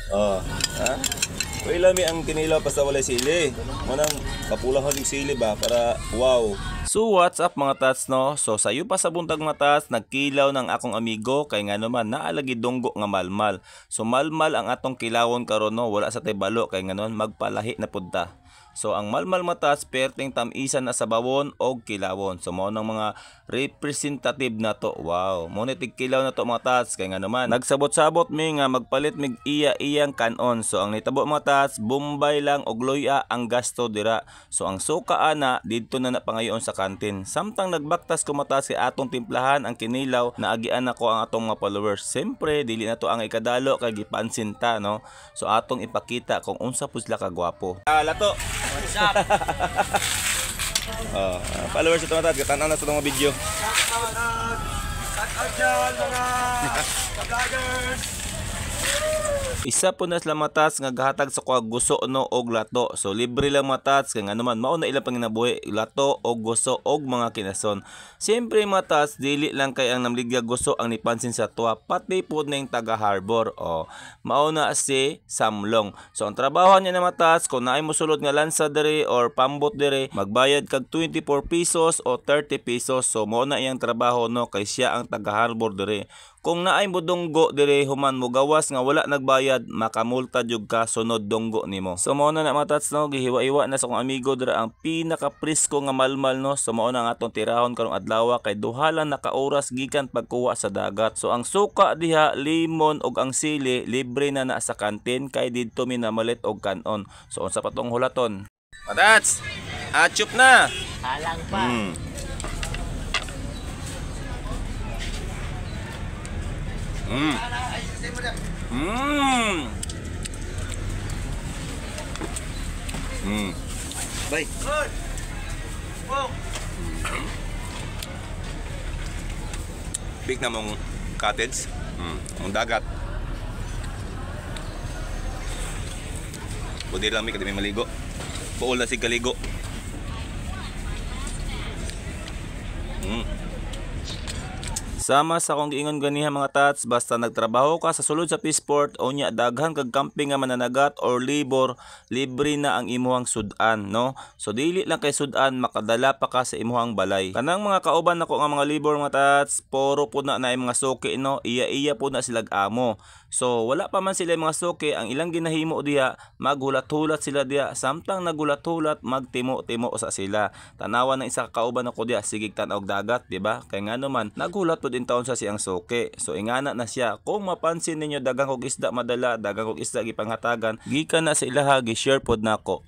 Oh, ha? Wala mi ang kinilaw basta walay sili. Manang kapulahon yung sili ba para wow. So what's up mga tats no? So sayo pa sa buntag mga tats, nagkilaw ng akong amigo kay nga naman naalagi dunggo nga malmal. So malmal ang atong kilawon karon no, wala sa tibalo kay nga naman magpalahi na punta. So ang malmal matas perting tamisan na sa bawon og kilawon. So mao nang mga representative na to. Wow, mo ni tigkilaw na to mga tats kay nga naman nagsabot-sabot mi nga magpalit mig iya-iyang kanon. So ang nitabo mga tats, Bombay lang og loya ang gasto dira. So ang suka ana didto na napangayon sa kantin. Samtang nagbaktas ko mata si atong timplahan ang kinilaw na agian nako ang atong mga followers. Siyempre dili na to ang ikadalo kay gipansin ta no. So atong ipakita kung unsa pud sila kagwapo. Lato. What's up? Followers ito mata, tan-aw na sa mga video. Shout out dyan mga vloggers. Isa po na sila matats nga gahatag sa kuha guso no og lato. So libre lang matats kay nga naman mao na ilang panginabuhi lato og guso og mga kinason. Siyempre matats dili lang kay ang namligya guso ang nipansin sa tuwa, pati po na yung taga Harbor. Mao na si Samlong. So ang trabaho niya na matats kung naay mosulod nga lansa dere or pambot dere, magbayad kag 24 pesos o 30 pesos. So mao na iyang trabaho no kay siya ang taga Harbor dere. Kung naay mo dunggo dire human mo gawas nga wala nagbayad, makamulta jud ka sunod dunggo nimo. So mao na matats no, gihiwa-iwa na sa akong amigo dira ang pinaka-presko nga malmal no. So mao na nga atong tirahon karong adlaw kay duha lang naka-oras gikan pagkuha sa dagat. So ang suka diha, limon ug ang sili libre na sa kantin kay didto mi namalit og kanon. So unsa pa tong hulaton? Matats, achup na. Halang pa. Bay. Good. Wow. Big na mong cottage. Ang dagat. Pwede lang may kadimi maligo. Buol na si kaligo. Sama sa akong giingon ganiha mga tats, basta nagtrabaho ka sa sulod sa Peaceport o nya daghan kag camping nga mananagat or labor, libre na ang imuhang sudan no. So dili lang kay sudan, makadala pa ka sa imuhang balay. Kanang mga kauban nako nga mga labor mga tats, puro pud na mga suki no, iya-iya pud na sila amo. So wala pa man sila mga suki, ang ilang ginahimo diha maghulat-hulat sila diha, samtang nagulat-hulat magtimo-timo sa sila. Tanawan ng isa ka kauban nako diha, sigig tan-og dagat, di ba? Kay nga naman naghulat pud taon sa siyang suki. So ingana na siya, kung mapansin ninyo dagang og isda madala, dagang og isda gipanghatagan, gikan na sa ilaha gi-share pod nako.